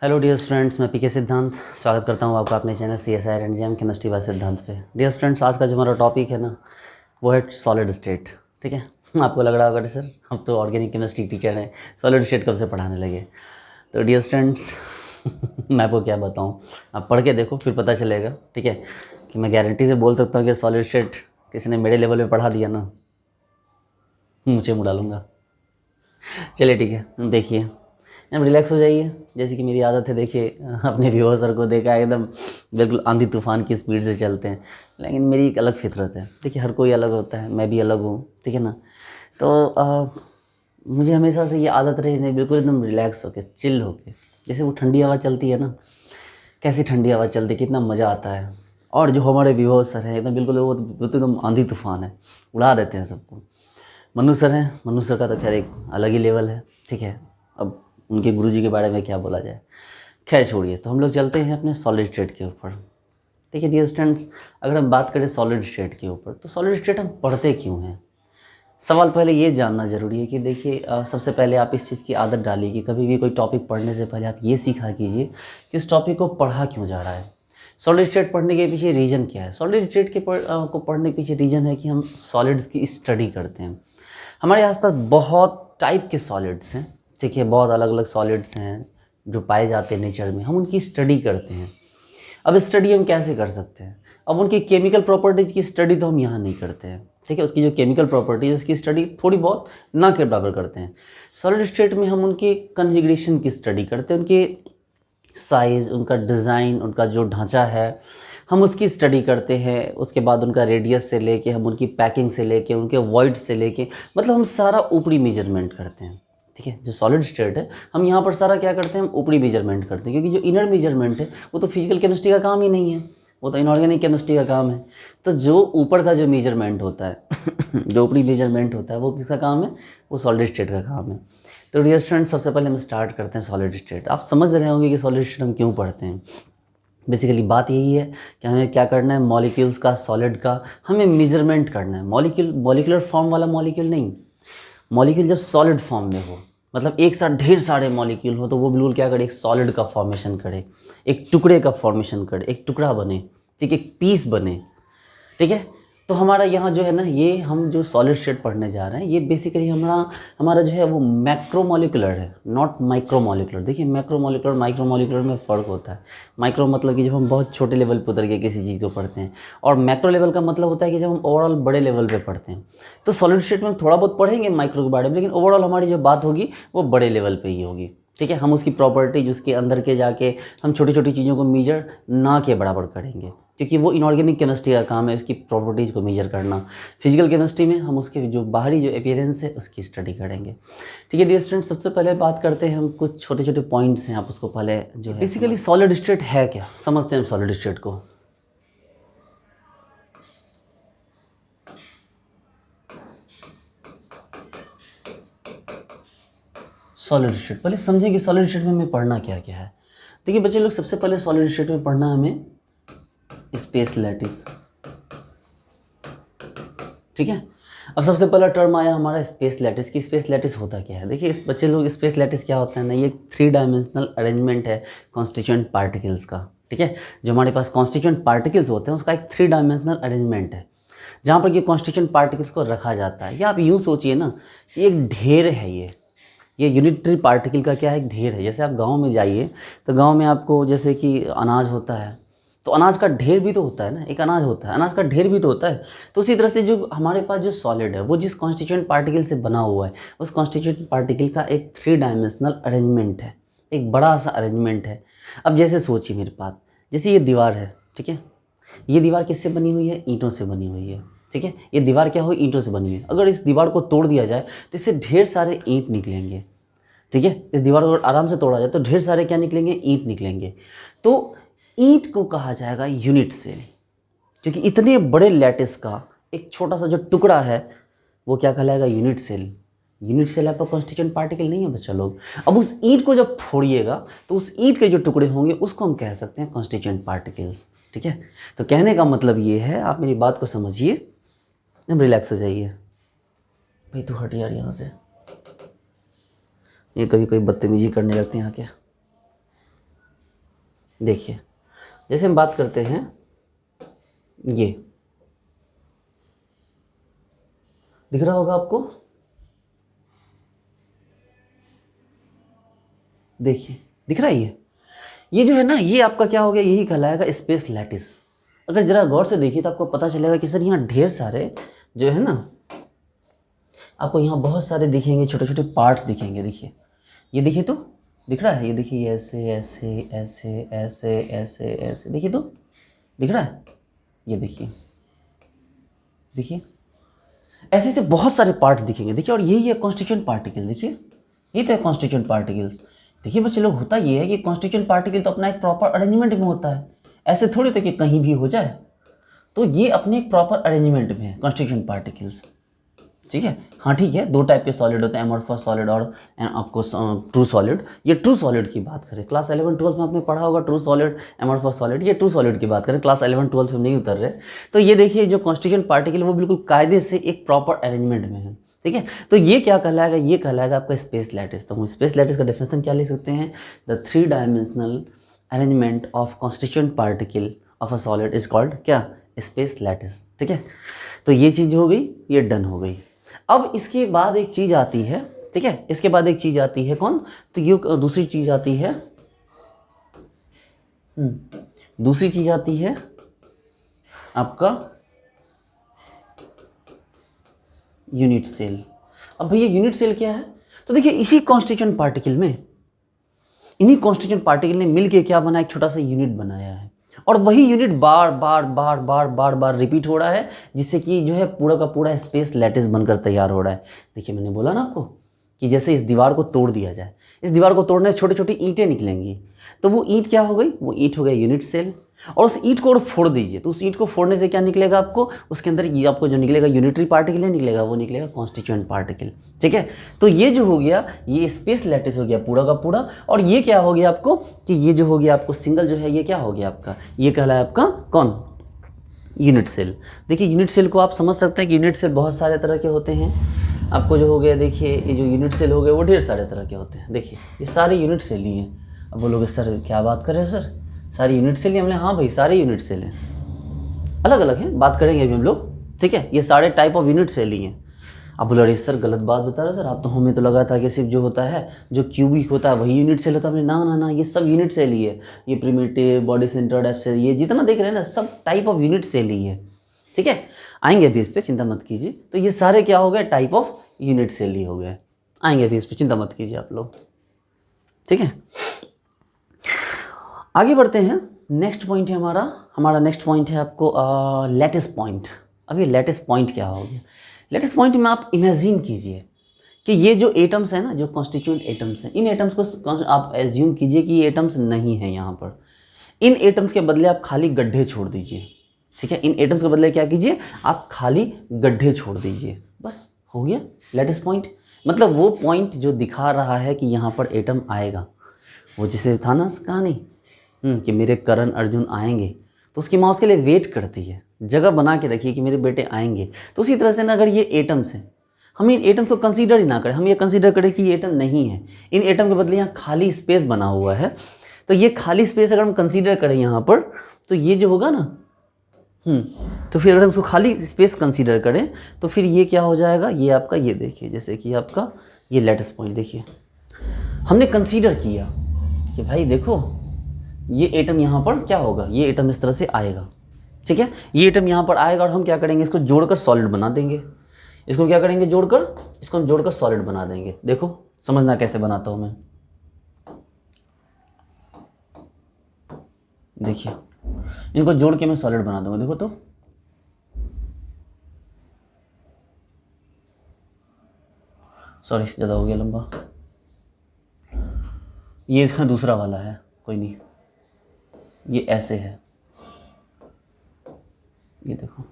Hello dear students, मैं पीके सिद्धांत स्वागत करता हूँ आपका अपने channel CSIR and JM chemistry bye सिद्धांत पे। डियर स्टूडेंट्स, आज का जो हमारा टॉपिक है ना, वो है सॉलिड स्टेट। ठीक है, आपको लग रहा होगा सर हम तो ऑर्गेनिक केमिस्ट्री टीचर हैं, सॉलिड स्टेट कब से पढ़ाने लगे। तो डियर स्टूडेंट्स मैं आपको क्या बताऊँ, आप पढ़ के देखो फिर पता चलेगा। ठीक है, कि मैं गारंटी से बोल सकता हूँ कि सॉलिड स्टेट किसी ने मेरे लेवल पर पढ़ा दिया ना, मुझे मुड़ा लूँगा। चलिए ठीक है, देखिए अब रिलैक्स हो जाइए। जैसे कि मेरी आदत है, देखिए अपने व्यूअर्स को देखा एकदम बिल्कुल आंधी तूफान की स्पीड से चलते हैं, लेकिन मेरी एक अलग फितरत है। देखिए हर कोई अलग होता है, मैं भी अलग हूँ। ठीक है ना, तो मुझे हमेशा से ये आदत रही नहीं, बिल्कुल एकदम रिलैक्स होके चिल होके। जैसे वो ठंडी हवा चलती है ना, कैसी ठंडी हवा चलती है, कितना मज़ा आता है। और जो हमारे व्यूअर्स सर हैं एकदम बिल्कुल वो तो एकदम आंधी तूफान है, उड़ा देते हैं सबको। मनु सर हैं, मनु सर का तो खैर एक अलग ही लेवल है। ठीक है, अब उनके गुरुजी के बारे में क्या बोला जाए, खैर छोड़िए। तो हम लोग चलते हैं अपने सॉलिड स्टेट के ऊपर। देखिए डियर स्टूडेंट्स, अगर हम बात करें सॉलिड स्टेट के ऊपर, तो सॉलिड स्टेट हम पढ़ते क्यों हैं। सवाल पहले ये जानना ज़रूरी है कि देखिए सबसे पहले आप इस चीज़ की आदत डालिए कि कभी भी कोई टॉपिक पढ़ने से पहले आप ये सीखा कीजिए कि इस टॉपिक को पढ़ा क्यों जा रहा है। सॉलिड स्टेट पढ़ने के पीछे रीज़न क्या है। सॉलिड स्टेट को पढ़ने के पीछे रीज़न है कि हम सॉलिड्स की स्टडी करते हैं। हमारे आसपास बहुत टाइप के सॉलिड्स हैं। ठीक है, बहुत अलग अलग सॉलिड्स हैं जो पाए जाते हैं नेचर में, हम उनकी स्टडी करते हैं। अब स्टडी हम कैसे कर सकते हैं, अब उनकी केमिकल प्रॉपर्टीज़ की स्टडी तो हम यहाँ नहीं करते हैं। ठीक है, उसकी जो केमिकल प्रॉपर्टीज उसकी स्टडी थोड़ी बहुत ना के बराबर करते हैं। सॉलिड स्टेट में हम उनके कन्फिग्रेशन की स्टडी करते हैं, उनके साइज़, उनका डिज़ाइन, उनका जो ढांचा है हम उसकी स्टडी करते हैं। उसके बाद उनका रेडियस से लेके हम उनकी पैकिंग से लेके उनके वॉइड से लेके, मतलब हम सारा ऊपरी मेजरमेंट करते हैं। ठीक है, जो सॉलिड स्टेट है हम यहाँ पर सारा क्या करते हैं, हम ऊपरी मेजरमेंट करते हैं, क्योंकि जो इनर मेजरमेंट है वो तो फिजिकल केमिस्ट्री का काम ही नहीं है, वो तो इनऑर्गेनिक केमिस्ट्री का काम है। तो जो ऊपर का जो मेजरमेंट होता है जो ऊपरी मेजरमेंट होता है वो किसका काम है, वो सॉलिड स्टेट का काम है। तो डियर स्टूडेंट, सबसे पहले हम स्टार्ट करते हैं सॉलिड स्टेट। आप समझ रहे होंगे कि सॉलिड स्टेट हम क्यों पढ़ते हैं। बेसिकली बात यही है कि हमें क्या करना है, मॉलिक्यूल्स का, सॉलिड का हमें मेजरमेंट करना है। मॉलिक्यूलर फॉर्म वाला मॉलिक्यूल नहीं, मॉलिक्यूल जब सॉलिड फॉर्म में हो, मतलब एक साथ ढेर सारे मॉलिक्यूल हो, तो वो बिल्कुल क्या करे, एक सॉलिड का फॉर्मेशन करे, एक टुकड़े का फॉर्मेशन करे, एक टुकड़ा बने। ठीक है, एक पीस बने। ठीक है, तो हमारा यहाँ जो है ना, ये हम जो सॉलिड स्टेट पढ़ने जा रहे हैं, ये बेसिकली हमारा जो है वो मैक्रोमोलिकुलर है, नॉट माइक्रोमोलिकुलर। देखिए मैक्रोमोलिकुलर माइक्रोमोलिकुलर में फ़र्क होता है। माइक्रो मतलब कि जब हम बहुत छोटे लेवल पर उतर के किसी चीज़ को पढ़ते हैं, और मैक्रो लेवल का मतलब होता है कि जब हम ओवरऑल बड़े लेवल पे पढ़ते हैं। तो सॉलिड स्टेट में हम थोड़ा बहुत पढ़ेंगे माइक्रो के बारे में, लेकिन ओवरऑल हमारी जो बात होगी वो बड़े लेवल पर ही होगी। ठीक है, हम उसकी प्रॉपर्टीज, उसके अंदर के जाके हम छोटी छोटी चीज़ों को मेजर ना के बराबर करेंगे, क्योंकि वो इनऑर्गेनिक केमिस्ट्री का काम है उसकी प्रॉपर्टीज़ को मेजर करना। फिजिकल केमिस्ट्री में हम उसके जो बाहरी जो अपीयरेंस है उसकी स्टडी करेंगे। ठीक है डियर स्टूडेंट, सबसे पहले बात करते हैं हम कुछ छोटे छोटे पॉइंट्स हैं, आप उसको पहले जो है बेसिकली सॉलिड स्टेट है क्या, समझते हैं हम सॉलिड स्टेट को। सॉलिड स्टेट पहले समझें कि सॉलिड स्टेट में हमें पढ़ना क्या क्या है। देखिए बच्चे लोग, सबसे पहले सॉलिड स्टेट में पढ़ना हमें स्पेस लैटिस। ठीक है, अब सबसे पहला टर्म आया हमारा स्पेस लैटिस की। स्पेस लैटिस होता क्या है, देखिए बच्चे लोग, स्पेस लैटिस क्या होता है ना, ये 3 डायमेंशनल अरेंजमेंट है कॉन्स्टिट्यूएंट पार्टिकल्स का। ठीक है, जो हमारे पास कॉन्स्टिट्यूएंट पार्टिकल्स होते हैं उसका एक 3 डायमेंशनल अरेंजमेंट है, जहाँ पर ये कॉन्स्टिट्यूएंट पार्टिकल्स को रखा जाता है। या आप यूँ सोचिए ना, ये एक ढेर है, ये यूनिटरी पार्टिकल का क्या है, एक ढेर है। जैसे आप गांव में जाइए तो गांव में आपको जैसे कि अनाज होता है, तो अनाज का ढेर भी तो होता है ना, एक अनाज होता है, अनाज का ढेर भी तो होता है। तो उसी तरह से जो हमारे पास जो सॉलिड है वो जिस कॉन्स्टिट्यूएंट पार्टिकल से बना हुआ है, उस कॉन्स्टिट्यूएंट पार्टिकल का एक 3 डायमेंशनल अरेंजमेंट है, एक बड़ा सा अरेंजमेंट है। अब जैसे सोचिए मेरे पास, जैसे ये दीवार है। ठीक है, ये दीवार किससे बनी हुई है, ईंटों से बनी हुई है। ठीक है, ये दीवार क्या हुई, ईंटों से बनी हुई है। अगर इस दीवार को तोड़ दिया जाए तो इससे ढेर सारे ईंट निकलेंगे। ठीक है, इस दीवार को आराम से तोड़ा जाए तो ढेर सारे क्या निकलेंगे, ईंट निकलेंगे। तो ईंट को कहा जाएगा यूनिट सेल, क्योंकि इतने बड़े लैटिस का एक छोटा सा जो टुकड़ा है वो क्या कहलाएगा, यूनिट सेल। यूनिट सेल आपका कॉन्स्टिट्यूएंट पार्टिकल नहीं है बच्चा लोग। अब उस ईंट को जब फोड़िएगा तो उस ईंट के जो टुकड़े होंगे उसको हम कह सकते हैं कॉन्स्टिट्यूएंट पार्टिकल्स। ठीक है, तो कहने का मतलब ये है, आप मेरी बात को समझिए, एकदम रिलैक्स हो जाइए। भाई तू हट यार यहाँ से, ये कभी कोई बदतमीजी करने लगते हैं यहाँ क्या। देखिए जैसे हम बात करते हैं, ये दिख रहा होगा आपको, देखिए दिख रहा है ये जो है ना, ये आपका क्या हो गया, यही कहलाएगा स्पेस लैटिस। अगर जरा गौर से देखिए तो आपको पता चलेगा कि सर यहाँ ढेर सारे जो है ना, आपको यहाँ बहुत सारे दिखेंगे, छोटे छोटे पार्ट्स दिखेंगे। देखिए ये देखिए तो दिख रहा है, ये देखिए ऐसे ऐसे ऐसे ऐसे ऐसे ऐसे, देखिए तो दिख रहा है, ये देखिए देखिए ऐसे ऐसे बहुत सारे पार्ट्स दिखेंगे। देखिए और यही है कॉन्स्टिट्यूएंट पार्टिकल। देखिए ये तो है कॉन्स्टिट्यूएंट पार्टिकल्स। देखिए बच्चे लोग, होता ये है कि कॉन्स्टिट्यूएंट पार्टिकल तो अपना एक प्रॉपर अरेंजमेंट में होता है, ऐसे थोड़ी तो कि कहीं भी हो जाए। तो ये अपने एक प्रॉपर अरेंजमेंट में है कॉन्स्टिट्यूएंट पार्टिकल्स, ठीक है। हाँ ठीक है, दो टाइप के सॉलिड होते हैं, एमॉर्फस सॉलिड और आपको ट्रू सॉलिड। ये ट्रू सॉलिड की बात करें, क्लास 11-12 में आपने पढ़ा होगा ट्रू सॉलिड, एमॉर्फस सॉलिड। ये ट्रू सॉलिड की बात करें, क्लास 11-12 में नहीं उतर रहे। तो ये देखिए जो कॉन्स्टिट्यूएंट पार्टिकल वो बिल्कुल कायदे से एक प्रॉपर अरेंजमेंट में है, ठीक है। तो ये क्या कहलाएगा, ये कहलाएगा आपका स्पेस लैटिस। तो हम स्पेस लैटिस का डेफिनेशन क्या लिख सकते हैं, the 3 dimensional arrangement of constituent particle of a solid is called क्या, स्पेस लैटिस, ठीक है। तो ये चीज़ हो गई, ये डन हो गई। अब इसके बाद एक चीज़ आती है, ठीक है, इसके बाद एक चीज़ आती है कौन, तो ये दूसरी चीज़ आती है, दूसरी चीज़ आती है आपका यूनिट सेल। अब भैया यूनिट सेल क्या है, तो देखिए इसी कॉन्स्टिट्यूएंट पार्टिकल में, इन्हीं कॉन्स्टिट्यूएंट पार्टिकल ने मिलके क्या बनाया, एक छोटा सा यूनिट बनाया है, और वही यूनिट बार बार बार बार बार बार रिपीट हो रहा है, जिससे कि जो है पूरा का पूरा स्पेस लैटिस बनकर तैयार हो रहा है। देखिए मैंने बोला ना आपको कि जैसे इस दीवार को तोड़ दिया जाए, इस दीवार को तोड़ने से छोटी छोटी ईंटें निकलेंगी, तो वो ईंट क्या हो गई, वो ईंट हो गया यूनिट सेल। और उस ईंट को फोड़ दीजिए, तो उस ईंट को फोड़ने से क्या निकलेगा आपको, उसके अंदर ये आपको जो निकलेगा यूनिटरी पार्टिकल नहीं निकलेगा, वो निकलेगा कॉन्स्टिट्यूएंट पार्टिकल, ठीक है। तो ये जो हो गया, ये स्पेस लैटिस हो गया पूरा का पूरा। और ये क्या हो गया आपको, कि ये जो हो गया आपको सिंगल जो है, ये क्या हो गया आपका, ये कहलाया आपका कौन, यूनिट सेल। देखिए यूनिट सेल को आप समझ सकते हैं कि यूनिट सेल बहुत सारे तरह के होते हैं। आपको जो हो गया, देखिए ये जो यूनिट सेल हो गए वो ढेर सारे तरह के होते हैं। देखिए ये सारे यूनिट सेल ही हैं। अब बोलोगे सर क्या बात कर रहे हैं सर, सारे यूनिट सेल ही? हमने हाँ भाई सारे यूनिट सेल हैं, अलग अलग हैं, बात करेंगे अभी हम लोग, ठीक है। ये सारे टाइप ऑफ यूनिट सेल ही हैं। अब बोलो अरे सर गलत बात बता रहे हो सर, आप तो हमें तो लगा था कि सिर्फ जो होता है जो क्यूबिक होता है वही यूनिट सेल होता है। हमने ना ना ना, ये सब यूनिट सेल ही है। ये primitive, body centred, F cell, ये जितना देख रहे हैं ना सब टाइप ऑफ यूनिट सेल ही है, ठीक है। आएंगे अभी इस पर, चिंता मत कीजिए। तो ये सारे क्या हो गए, टाइप ऑफ यूनिट सेल ही हो गए। आएंगे अभी इस पर, चिंता मत कीजिए आप लोग, ठीक है। आगे बढ़ते हैं। नेक्स्ट पॉइंट है हमारा नेक्स्ट पॉइंट है आपको लैटिस पॉइंट। अब ये लैटिस पॉइंट क्या हो गया, लैटिस पॉइंट में आप इमेजिन कीजिए कि ये जो एटम्स हैं ना, जो कॉन्स्टिट्यूएंट एटम्स हैं, इन एटम्स को आप एज्यूम कीजिए कि ये एटम्स नहीं हैं यहाँ पर। इन एटम्स के बदले आप खाली गड्ढे छोड़ दीजिए, ठीक है। इन एटम्स के बदले क्या कीजिए, आप खाली गड्ढे छोड़ दीजिए, बस हो गया लैटिस पॉइंट। मतलब वो पॉइंट जो दिखा रहा है कि यहाँ पर एटम आएगा, वो जैसे था ना कहानी कि मेरे करण अर्जुन आएंगे, तो उसकी माँ उसके लिए वेट करती है, जगह बना के रखिए कि मेरे बेटे आएंगे। तो उसी तरह से ना, अगर ये एटम्स हैं, हम इन एटम्स को कंसीडर ही ना करें, हम ये कंसीडर करें कि ये एटम नहीं है, इन एटम के बदले यहाँ खाली स्पेस बना हुआ है, तो ये खाली स्पेस अगर हम कंसीडर करें यहाँ पर, तो ये जो होगा ना, तो फिर अगर हम उसको खाली स्पेस कंसीडर करें तो फिर ये क्या हो जाएगा, ये आपका, ये देखिए जैसे कि आपका ये लैटिस पॉइंट, देखिए हमने कंसीडर किया कि भाई देखो ये एटम यहाँ पर क्या होगा, ये एटम इस तरह से आएगा, ठीक है। ये एटम यहाँ पर आएगा और हम क्या करेंगे, इसको जोड़कर सॉलिड बना देंगे। इसको क्या करेंगे, जोड़कर, इसको हम जोड़कर सॉलिड बना देंगे। देखो समझना कैसे बनाता हूँ मैं, देखिए इनको जोड़ के मैं सॉलिड बना दूंगा। देखो तो सॉरी ज़्यादा हो गया लंबा, ये इसका दूसरा वाला है, कोई नहीं, ये ऐसे है, ये देखो,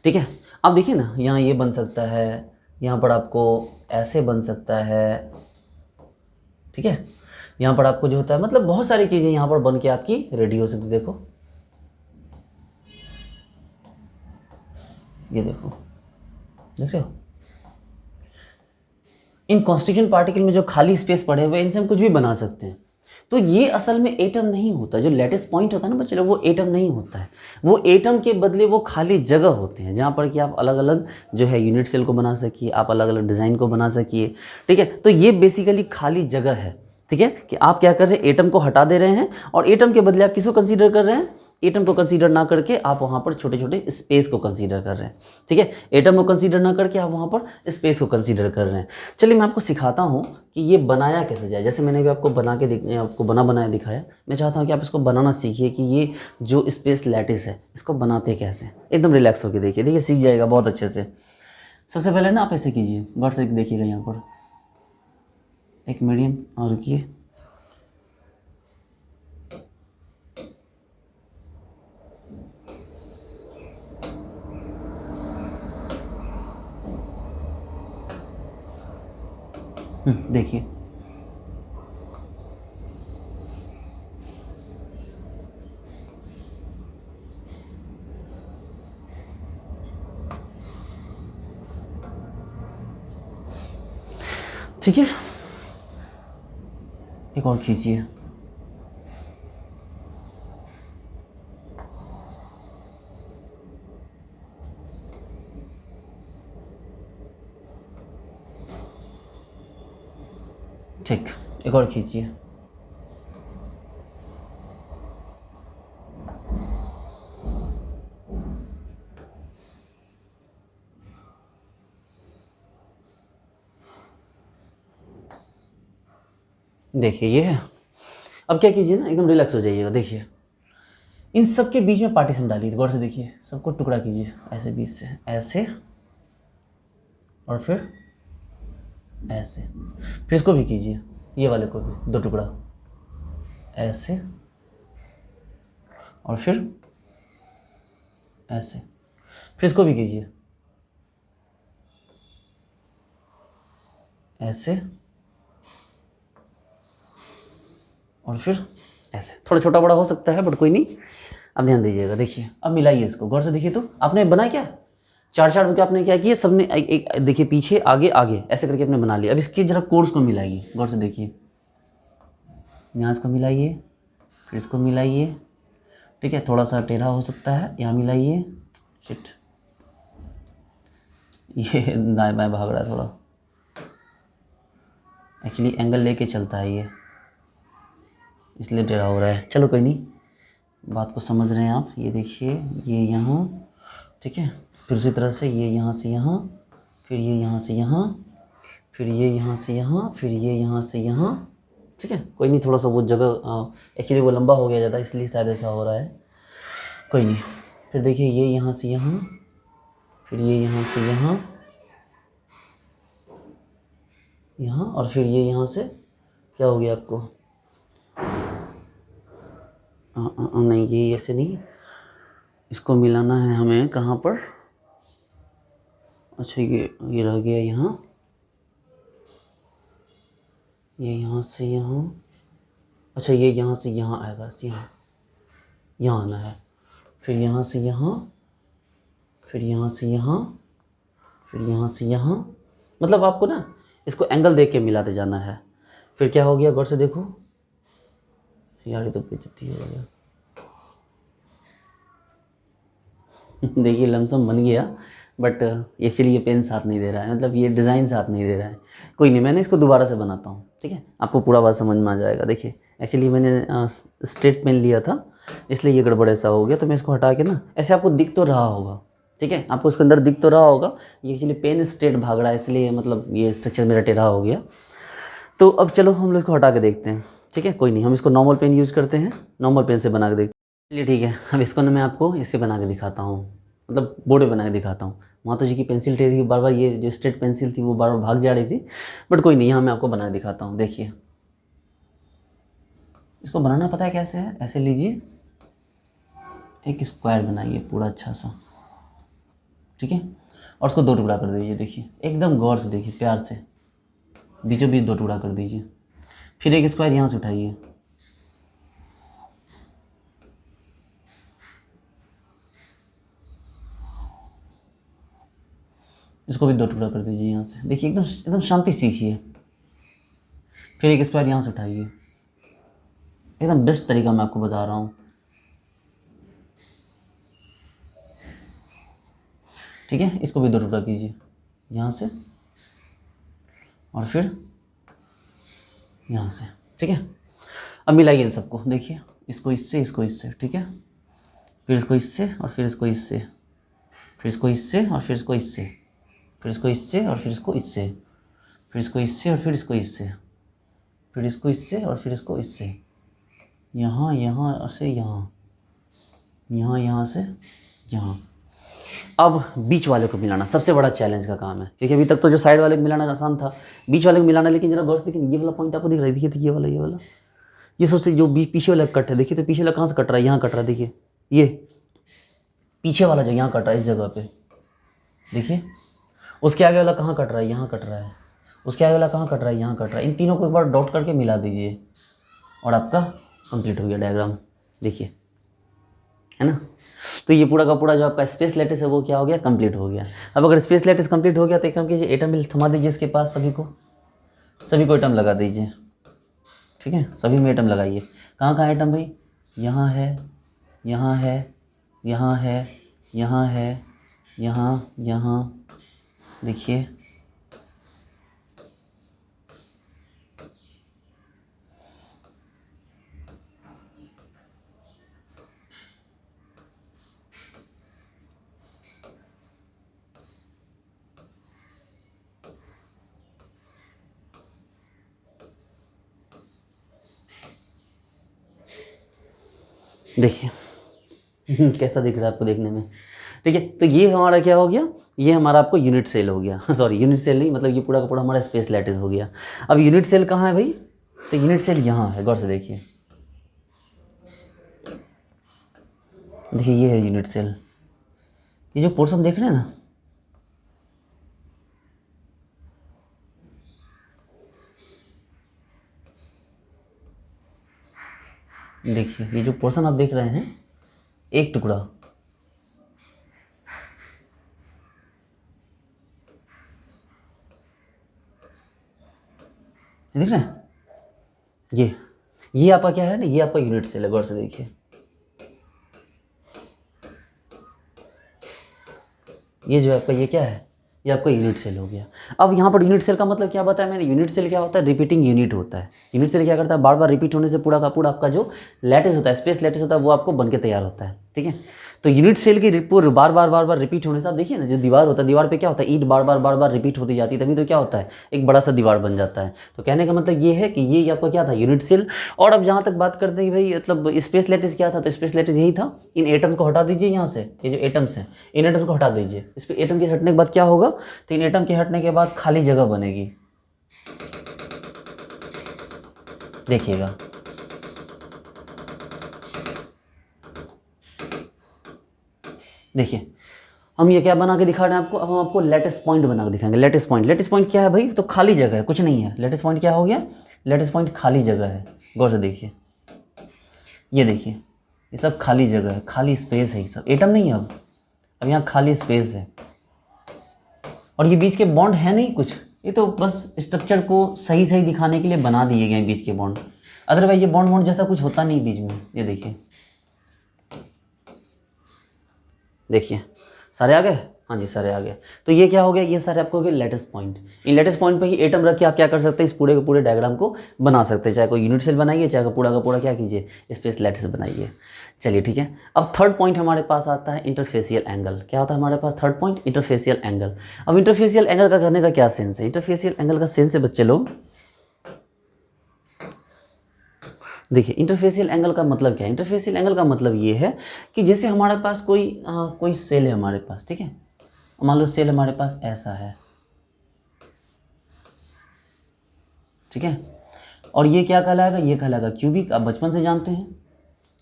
ठीक है। अब देखिए ना, यहाँ ये बन सकता है, यहाँ पर आपको ऐसे बन सकता है, ठीक है। यहाँ पर आपको जो होता है, मतलब बहुत सारी चीज़ें यहाँ पर बन के आपकी रेडी हो सकती है। देखो ये देखो, देख रहे हो, इन कॉन्स्टिट्यूएंट पार्टिकल में जो खाली स्पेस पड़े हुए, इनसे हम कुछ भी बना सकते हैं। तो ये असल में एटम नहीं होता, जो लैटिस पॉइंट होता है ना बच्चे लोग, वो एटम नहीं होता है। वो एटम के बदले वो खाली जगह होते हैं जहाँ पर कि आप अलग अलग जो है यूनिट सेल को बना सकिए, आप अलग अलग डिज़ाइन को बना सकिए, ठीक है। तो ये बेसिकली खाली जगह है, ठीक है, कि आप क्या कर रहे हैं, एटम को हटा दे रहे हैं और एटम के बदले आप किसको कंसीडर कर रहे हैं, एटम को कंसीडर ना करके आप वहाँ पर छोटे छोटे स्पेस को कंसीडर कर रहे हैं, ठीक है। एटम को कंसीडर ना करके आप वहाँ पर स्पेस को कंसीडर कर रहे हैं। चलिए मैं आपको सिखाता हूँ कि ये बनाया कैसे जाए। जैसे मैंने भी आपको आपको बनाया दिखाया, मैं चाहता हूँ कि आप इसको बनाना सीखिए कि ये जो स्पेस लैटिस है इसको बनाते कैसे। एकदम रिलैक्स होकर देखिए, देखिए सीख जाएगा बहुत अच्छे से। सबसे पहले ना आप ऐसे कीजिए, गौर से देखिएगा, यहाँ पर एक मीडियम और रुकिए, देखिए ठीक है। एक और खींचिए, ठीक, एक और खींचिए, देखिए ये है। अब क्या कीजिए ना, एकदम रिलैक्स हो जाइएगा। देखिए इन सब के बीच में पार्टीशन डालिए, गौर से देखिए, सबको टुकड़ा कीजिए ऐसे बीच से, ऐसे और फिर ऐसे, फिर इसको भी कीजिए, ये वाले को भी दो टुकड़ा, ऐसे और फिर ऐसे, फिर इसको भी कीजिए ऐसे और फिर ऐसे। थोड़ा छोटा बड़ा हो सकता है बट कोई नहीं, अब ध्यान दीजिएगा। देखिए अब मिलाइए इसको, गौर से देखिए। तो आपने बनाया क्या, चार चार करके आपने क्या किया, सबने एक देखिए पीछे आगे आगे ऐसे करके आपने बना लिया। अब इसके जरा कोर्स को मिलाइए, गौर से देखिए, यहाँ इसको मिलाइए, फिर इसको मिलाइए, ठीक है। थोड़ा सा टेढ़ा हो सकता है, यहाँ मिलाइए, शिट ये दाएं बाएं भाग रहा है थोड़ा, एक्चुअली एंगल लेके चलता है ये, इसलिए टेढ़ा हो रहा है। चलो कोई नहीं, बात को समझ रहे हैं आप। ये देखिए ये यहाँ, ठीक है, फिर उसी तरह से ये यहाँ से यहाँ, फिर ये यहाँ से यहाँ, फिर ये यहाँ से यहाँ, फिर ये यहाँ से यहाँ, ठीक है। कोई नहीं, थोड़ा सा वो जगह एक्चुअली वो लंबा हो गया ज़्यादा, इसलिए शायद ऐसा हो रहा है, कोई नहीं। फिर देखिए ये यहाँ से यहाँ, फिर ये यहाँ से यहाँ, यहाँ, और फिर ये यहाँ से क्या हो गया आपको, नहीं ये ऐसे नहीं, इसको मिलाना है हमें कहाँ पर, अच्छा ये रह गया यहाँ, ये यहाँ से यहाँ, अच्छा ये यहाँ से यहाँ आएगा, यहाँ आना है, फिर यहाँ से यहाँ, फिर यहाँ से यहाँ, फिर यहाँ से यहाँ, मतलब आपको ना इसको एंगल देख के मिलाते जाना है। फिर क्या हो गया, गौर से देखो यार, ये तो बेइज्जती हो गया देखिए लमसम बन गया, बट एक्चुअली ये पेन साथ नहीं दे रहा है, मतलब ये डिज़ाइन साथ नहीं दे रहा है। कोई नहीं, मैंने इसको दोबारा से बनाता हूँ, ठीक है, आपको पूरा बात समझ में आ जाएगा। देखिए एक्चुअली मैंने स्ट्रेट पेन लिया था, इसलिए ये गड़बड़ ऐसा हो गया। तो मैं इसको हटा के ना, ऐसे आपको दिख तो रहा होगा, ठीक है, आपको इसके अंदर दिख तो रहा होगा, ये एक्चुअली पेन स्ट्रेट भाग रहा है, इसलिए मतलब ये स्ट्रक्चर मेरा टेढ़ा हो गया। तो अब चलो हम लोग इसको हटा के देखते हैं, ठीक है। कोई नहीं, हम इसको नॉर्मल पेन यूज़ करते हैं, नॉर्मल पेन से बना के देखते हैं। चलिए ठीक है, अब इसको ना मैं आपको इससे बना के दिखाता हूँ, मतलब बोर्ड पे बना के दिखाता हूँ। माता जी की पेंसिल टेढ़ी थी, बार बार ये जो स्ट्रेट पेंसिल थी वो बार बार भाग जा रही थी, बट कोई नहीं, यहाँ मैं आपको बना के दिखाता हूँ। देखिए इसको बनाना पता है कैसे है, ऐसे लीजिए, एक स्क्वायर बनाइए पूरा अच्छा सा, ठीक है, और उसको दो टुकड़ा कर दीजिए। देखिए एकदम गौर से देखिए, प्यार से बीचों बीच दो टुकड़ा कर दीजिए। फिर एक स्क्वायर यहाँ से उठाइए, इसको भी दो टुकड़ा कर दीजिए यहाँ से। देखिए एकदम एकदम शांति सीखिए। फिर एक स्क्वायर यहाँ से उठाइए, एकदम बेस्ट तरीका मैं आपको बता रहा हूँ। ठीक है, इसको भी 2 टुकड़ा कीजिए यहाँ से और फिर यहाँ से। ठीक है, अब मिलाइए इन सबको, देखिए इसको इससे, इसको इससे। ठीक है, फिर इसको इससे और फिर इसको इससे, फिर इसको इससे और फिर इसको इससे, फिर इसको इससे और फिर इसको इससे, फिर इसको इससे और फिर इसको इससे, फिर इसको इससे और फिर इसको इससे, यहाँ यहाँ से यहाँ, यहाँ यहाँ से यहाँ। अब बीच वाले को मिलाना सबसे बड़ा चैलेंज का काम है, क्योंकि अभी तक तो जो साइड वाले को मिलाना आसान था, बीच वाले को मिलाना। लेकिन जरा गौर से देखिए, ये वाला पॉइंट आपको दिख रहा है, देखिए तो ये वाला ये सबसे जो पीछे वाला कट है, देखिए तो पीछे वाला कहाँ से कट रहा है, यहाँ कट रहा है। देखिए ये पीछे वाला जो यहाँ कट रहा है इस जगह पे, देखिए। उसके आगे वाला कहाँ कट रहा है, यहाँ कट रहा है। उसके आगे वाला कहाँ कट रहा है, यहाँ कट रहा है। इन तीनों को एक बार डॉट करके मिला दीजिए और आपका कंप्लीट हो गया डायग्राम, देखिए, है ना। तो ये पूरा का पूरा जो आपका स्पेस लैटिस है वो क्या हो गया, कंप्लीट हो गया। अब अगर स्पेस लैटिस कंप्लीट हो गया तो एक काम कीजिए, एटम भी थमा दीजिए इसके पास, सभी को एटम लगा दीजिए। ठीक है, सभी में एटम लगाइए। कहाँ कहाँ एटम भाई, यहाँ है, यहाँ है, यहाँ है, यहाँ है, यहाँ, यहाँ, देखिए। देखिए कैसा दिख रहा है आपको देखने में। ठीक है, तो ये हमारा क्या हो गया, ये हमारा आपको यूनिट सेल हो गया। सॉरी, यूनिट सेल नहीं, मतलब ये पूरा का पूरा हमारा स्पेस लैटिस हो गया। अब यूनिट सेल कहाँ है भाई, तो यूनिट सेल यहाँ है, गौर से देखिए। देखिए ये है यूनिट सेल, ये जो पोर्शन देख रहे हैं ना, देखिए ये जो पोर्शन आप देख रहे हैं, एक टुकड़ा, देख रहे हैं, ये आपका क्या है ना, ये आपका यूनिट सेल है। गौर से देखिए, ये जो आपका ये क्या है, ये आपका यूनिट सेल हो गया। अब यहाँ पर यूनिट सेल का मतलब क्या बताया मैंने, यूनिट सेल क्या होता है, रिपीटिंग यूनिट होता है। यूनिट सेल क्या करता है, बार बार रिपीट होने से पूरा का पूरा आपका जो लैटिस होता है, स्पेस लैटिस होता है, वो आपको बन के तैयार होता है। ठीक है, तो यूनिट सेल की बार बार रिपीट होने से आप देखिए ना, जो दीवार होता है, दीवार पे क्या होता है, ईंट बार बार रिपीट होती जाती है, तभी तो क्या होता है, एक बड़ा सा दीवार बन जाता है। तो कहने का मतलब ये है कि ये आपका क्या था, यूनिट सेल। और अब जहाँ तक बात करते हैं कि भाई मतलब स्पेस लैटिस क्या था, तो स्पेस लैटिस यही था। इन एटम को हटा दीजिए यहाँ से, ये जो एटम्स हैं इन एटम्स को हटा दीजिए। इस पर एटम के हटने के बाद क्या होगा, तो इन एटम के हटने के बाद खाली जगह बनेगी, देखिएगा। देखिए हम ये क्या बना के दिखा रहे हैं आपको, अब हम आपको लेटिस पॉइंट बना के दिखाएंगे। लेटिस पॉइंट क्या है भाई, तो खाली जगह है, कुछ नहीं है। लेटिस पॉइंट क्या हो गया, लेटिस पॉइंट खाली जगह है। गौर से देखिए, ये देखिए, ये सब खाली जगह है, खाली स्पेस है, ये सब एटम नहीं है। अब यहाँ खाली स्पेस है और ये बीच के बॉन्ड है नहीं कुछ, ये तो बस स्ट्रक्चर को सही सही दिखाने के लिए बना दिए गए बीच के बॉन्ड। अदरवाइज ये बॉन्ड जैसा कुछ होता नहीं बीच में। ये देखिए, देखिए सारे आ गए, हाँ जी सारे आ गए। तो ये क्या हो गया, ये सारे आपको हो गए लेटिस पॉइंट। इन लेटिस पॉइंट पे ही एटम रख के आप क्या कर सकते हैं, इस पूरे के पूरे डायग्राम को बना सकते हैं। चाहे कोई यूनिट सेल बनाइए, चाहे का पूरा क्या कीजिए, स्पेस लेटिस बनाइए। चलिए ठीक है, अब थर्ड पॉइंट हमारे पास आता है इंटरफेसियल एंगल। क्या होता है हमारे पास थर्ड पॉइंट, इंटरफेसियल एंगल। अब इंटरफेसियल एंगल का करने का क्या सेंस है, इंटरफेसियल एंगल का सेंस है बच्चे लोग, देखिए इंटरफेसियल एंगल का मतलब क्या है। इंटरफेसियल एंगल का मतलब ये है कि जैसे हमारे पास कोई सेल है हमारे पास, ठीक है, मान लो सेल हमारे पास ऐसा है, ठीक है, और ये क्या कहलाएगा, ये कहलाएगा क्यूबिक। आप बचपन से जानते हैं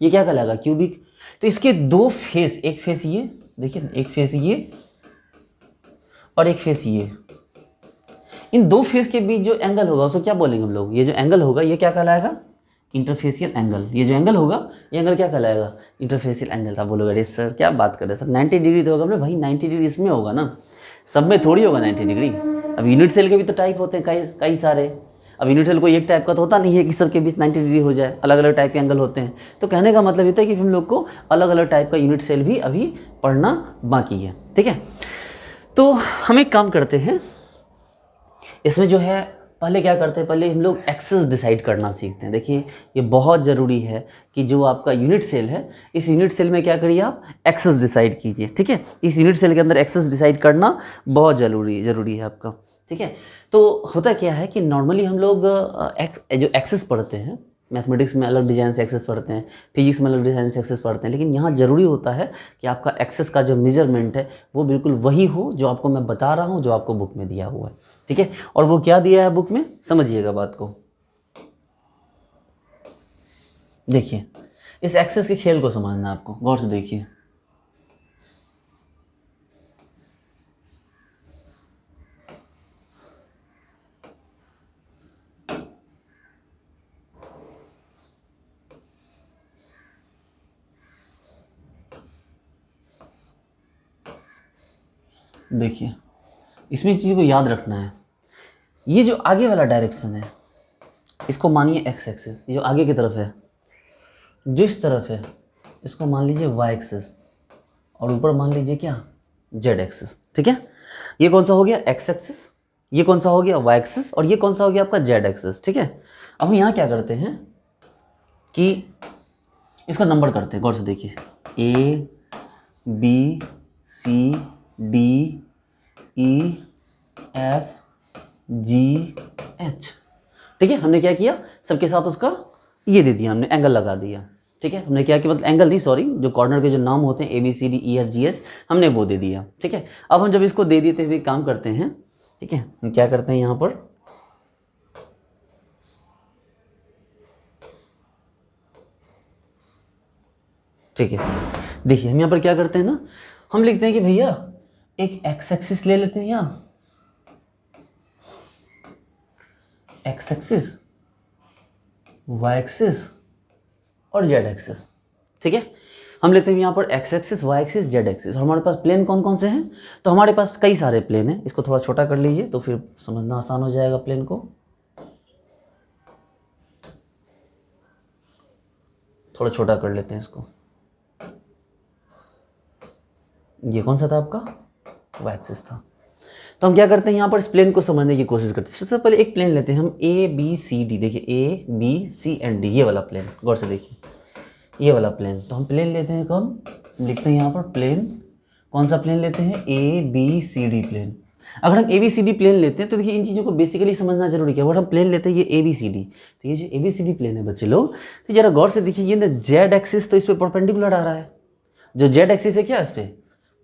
ये क्या कहलाएगा, क्यूबिक। तो इसके दो फेस, एक फेस ये देखिए, एक फेस ये और एक फेस ये, इन दो फेस के बीच जो एंगल होगा उसको क्या बोलेंगे हम लोग, ये जो एंगल होगा ये क्या कहलाएगा, इंटरफेसियल एंगल। ये जो एंगल होगा ये एंगल क्या कहलाएगा, इंटरफेसियल एंगल। आप बोलोगे अरे सर क्या बात कर रहे हैं सर, 90 डिग्री तो होगा। बोले भाई 90 डिग्री इसमें होगा ना, सब में थोड़ी होगा 90 डिग्री। अब यूनिट सेल के भी तो टाइप होते हैं कई सारे। अब यूनिट सेल कोई एक टाइप का तो होता नहीं है कि सबके बीच 90 डिग्री हो जाए, अलग अलग टाइप के एंगल होते हैं। तो कहने का मतलब होता है कि हम लोग को अलग अलग टाइप का यूनिट सेल भी अभी पढ़ना बाकी है, ठीक है। तो हम एक काम करते हैं, इसमें जो है पहले क्या करते हैं, पहले हम लोग एक्सेस डिसाइड करना सीखते हैं। देखिए ये बहुत ज़रूरी है कि जो आपका यूनिट सेल है, इस यूनिट सेल में क्या करिए आप एक्सेस डिसाइड कीजिए, ठीक है। इस यूनिट सेल के अंदर एक्सेस डिसाइड करना बहुत ज़रूरी है आपका, ठीक है। तो होता क्या है कि नॉर्मली हम लोग जो एक्सेस पढ़ते हैं, मैथमेटिक्स में अलग डिज़ाइन से एक्सेस पढ़ते हैं, फिजिक्स में अलग डिज़ाइन से एक्सेस पढ़ते हैं, लेकिन यहाँ ज़रूरी होता है कि आपका एक्सेस का जो मेजरमेंट है वो बिल्कुल वही हो जो आपको मैं बता रहा हूँ, जो आपको बुक में दिया हुआ है, ठीक है। और वो क्या दिया है बुक में, समझिएगा बात को। देखिए इस एक्सेस के खेल को समझना है आपको, गौर से देखिए। देखिए इसमें एक चीज़ को याद रखना है, ये जो आगे वाला डायरेक्शन है इसको मानिए एक्स एक्सिस, ये जो आगे की तरफ है, जो इस तरफ है इसको मान लीजिए वाई एक्सिस, और ऊपर मान लीजिए क्या जेड एक्सिस, ठीक है। ये कौन सा हो गया एक्स एक्सिस, ये कौन सा हो गया वाई एक्सिस, और ये कौन सा हो गया आपका जेड एक्सिस, ठीक है। अब हम यहाँ क्या करते हैं कि इसका नंबर करते हैं, गौर से देखिए A B C D E F G H, ठीक है। हमने क्या किया, सबके साथ उसका ये दे दिया, हमने एंगल लगा दिया, ठीक है। हमने क्या किया, मतलब एंगल नहीं सॉरी, जो कॉर्नर के जो नाम होते हैं A B C D E F G H, हमने वो दे दिया, ठीक है। अब हम जब इसको दे देते हुए काम करते हैं, ठीक है, हम क्या करते हैं यहाँ पर, ठीक है। देखिए हम यहाँ पर क्या करते हैं ना, हम लिखते हैं कि भैया एक एक्स एक्सिस ले लेते हैं, यहाँ एक्स एक्सिस, वाई एक्सिस और जेड एक्सिस, ठीक है। हम लेते हैं यहाँ पर X axis, Y axis, Z axis, और हमारे पास प्लेन कौन कौन से हैं, तो हमारे पास कई सारे प्लेन हैं। इसको थोड़ा छोटा कर लीजिए तो फिर समझना आसान हो जाएगा प्लेन को। थोड़ा छोटा कर लेते हैं इसको। ये कौन सा था आपका, वाई एक्सिस था। तो हम क्या करते हैं यहाँ पर इस प्लेन को समझने की कोशिश करते हैं। सबसे पहले एक प्लेन लेते हैं हम ए बी सी डी, देखिए A B C and D, ये वाला प्लेन, गौर से देखिए ये वाला प्लेन। तो हम प्लेन लेते हैं कौन, लिखते हैं यहाँ पर प्लेन, कौन सा प्लेन लेते हैं, A B C D plane. अगर हम A B C D plane लेते हैं तो देखिए इन चीज़ों को बेसिकली समझना जरूरी है। अगर हम प्लेन लेते हैं ये ए बी सी डी, तो ये जो A B C D plane है बच्चे लोग, तो जरा गौर से देखिए, ये ना जेड एक्सिस तो इस पर परपेंडिकुलर आ रहा है, जो जेड एक्सिस है क्या इस पर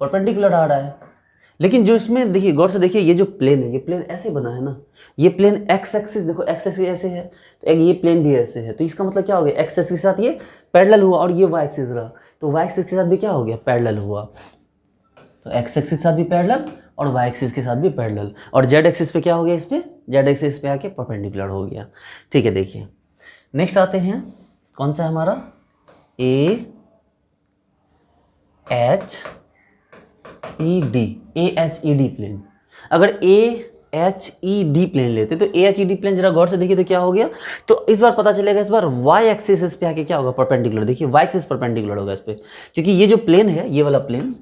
परपेंडिकुलर आ रहा है। लेकिन जो इसमें देखिए गौर से देखिए, ये जो प्लेन है ये प्लेन ऐसे बना है ना, ये प्लेन एक्स एक्सिस, देखो एक्स एक्सिस ऐसे है, तो एक ये प्लेन भी ऐसे है, तो इसका मतलब क्या हो गया, एक्स एक्सिस के साथ ये पैरेलल हुआ, और ये वाई एक्सिस रहा, तो वाई एक्सिस के साथ भी क्या हो गया, पैरेलल हुआ। तो एक्स एक्सिस के साथ भी पैरेलल और वाई एक्सिस के साथ भी पैरेलल, और जेड एक्सिस पे क्या हो गया, इस पर जेड एक्सिस पे आके परपेंडिकुलर हो गया, ठीक है। देखिए नेक्स्ट आते हैं, कौन सा है हमारा, A H E D, A H E D plane. अगर A H E D plane लेते तो A H E D plane जरा गौर से देखिए तो क्या हो गया, तो इस बार पता चलेगा, इस बार वाई एक्सिस इस पे आके क्या होगा, परपेंडिकुलर। देखिए वाई एक्सिस परपेंडिकुलर होगा इस पे, क्योंकि ये जो प्लेन है ये वाला प्लेन,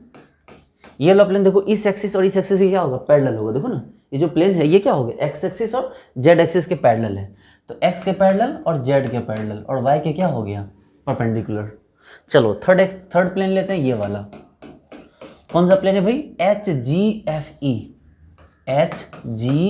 ये वाला प्लेन देखो इस एक्सिस और इस एक्सिस के क्या होगा, पैरेलल होगा। देखो ना ये जो प्लेन है ये क्या हो गया, एक्स एक्सिस और जेड एक्सिस के पैरेलल है, तो एक्स के पैरेलल और जेड के पैरेलल, और वाई के क्या हो गया, परपेंडिकुलर। चलो थर्ड प्लेन लेते हैं, ये वाला कौन सा प्लेन है भाई, H G F E, H G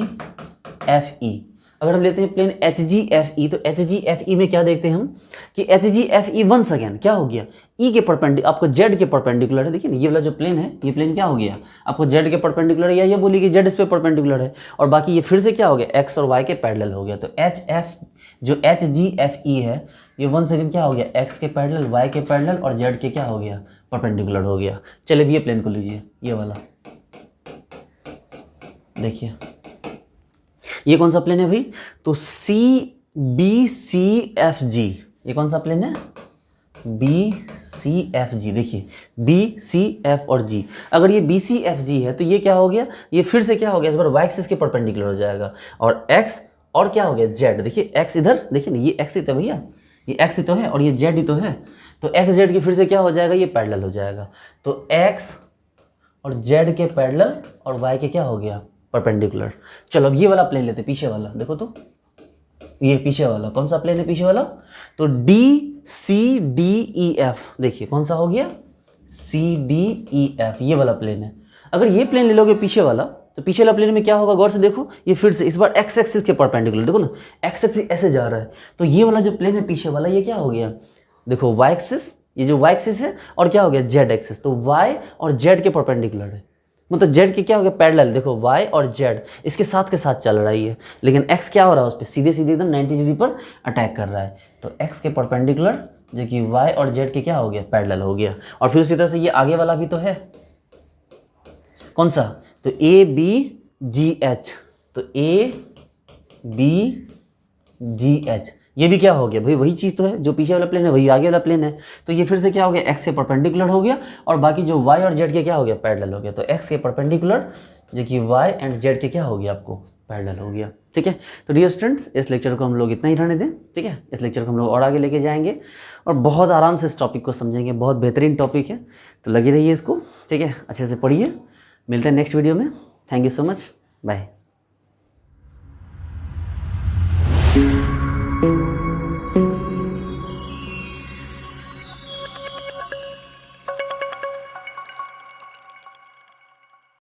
F E. अगर हम लेते हैं plane H G F E, तो एच जी एफ ई में क्या देखते हैं हम कि H G F E once again क्या हो गया, ई के परपेंडिकुलर, आपको जेड के परपेंडिकुलर है। देखिए ना ये वाला जो प्लेन है, ये प्लेन क्या हो गया, आपको जेड के परपेंडिकुलर है, या ये बोलिए कि जेड इस पे परपेंडिकुलर है, और बाकी ये फिर से क्या हो गया, एक्स और वाई के पैरेलल हो गया। तो एच एफ जो एच जी एफ ई है ये वंस अगेन क्या हो गया, एक्स के पैरेलल, वाई के पैरेलल और जेड के क्या हो गया, परपेंडिकुलर हो गया। चलिए ये प्लेन को लीजिए, ये वाला देखिए ये कौन सा प्लेन है भाई, तो C B C F G, ये कौन सा प्लेन है, बी सी एफ जी। देखिए बी सी एफ और जी, अगर ये बी सी एफ जी है तो ये क्या हो गया, ये फिर से क्या हो गया, इस बार वाई एक्सिस के परपेंडिकुलर हो जाएगा, और एक्स और क्या हो गया जेड, देखिए एक्स इधर, देखिए ना ये एक्स ही तो भैया, ये एक्स ही तो है और ये जेड ही तो है, तो एक्स जेड की फिर से क्या हो जाएगा, ये पैरेलल हो जाएगा। तो एक्स और जेड के पैरेलल और वाई के क्या हो गया, परपेंडिकुलर। चलो अब ये वाला प्लेन लेते, पीछे वाला देखो, तो ये पीछे वाला कौन सा प्लेन है, पीछे वाला, तो D C D E F, देखिए कौन सा हो गया, सी डी ई एफ, ये वाला प्लेन है। अगर ये प्लेन ले लोगे पीछे वाला, तो पीछे वाला प्लेन में क्या होगा, गौर से देखो, ये फिर से इस बार एक्स एक्सिस के परपेंडिकुलर, देखो ना एक्स एक्सिस ऐसे जा रहा है, तो ये वाला जो प्लेन है पीछे वाला, ये क्या हो गया, देखो वाई एक्सिस, ये जो वाई एक्सिस है, और क्या हो गया जेड एक्सिस, तो वाई और जेड के परपेंडिकुलर है, मतलब जेड के क्या हो गया पैरेलल, देखो वाई और जेड इसके साथ के साथ चल रही है, लेकिन एक्स क्या हो रहा है उस पर सीधे सीधे एकदम 90 डिग्री पर अटैक कर रहा है, तो एक्स के परपेंडिकुलर जो कि वाई और जेड के क्या हो गया, पैरेलल हो गया। और फिर उसी तरह से ये आगे वाला भी तो है, कौन सा, तो ए बी जी एच, तो ए बी जी एच, ये भी क्या हो गया भाई, वही चीज़ तो है, जो पीछे वाला प्लेन है वही आगे वाला प्लेन है, तो ये फिर से क्या हो गया, एक्स के परपेंडिकुलर हो गया, और बाकी जो वाई और जेड के क्या हो गया, पैरेलल हो गया, तो एक्स के परपेंडिकुलर जो कि वाई एंड जेड के क्या हो गया, आपको पैरेलल हो गया। ठीक है, तो डियर स्टूडेंट्स इस लेक्चर को हम लोग इतना ही रहने दें, ठीक है, इस लेक्चर को हम लोग और आगे लेके जाएंगे और बहुत आराम से इस टॉपिक को समझेंगे, बहुत बेहतरीन टॉपिक है, तो लगे रहिए इसको, ठीक है, अच्छे से पढ़िए, मिलते हैं नेक्स्ट वीडियो में, thank you so much, bye.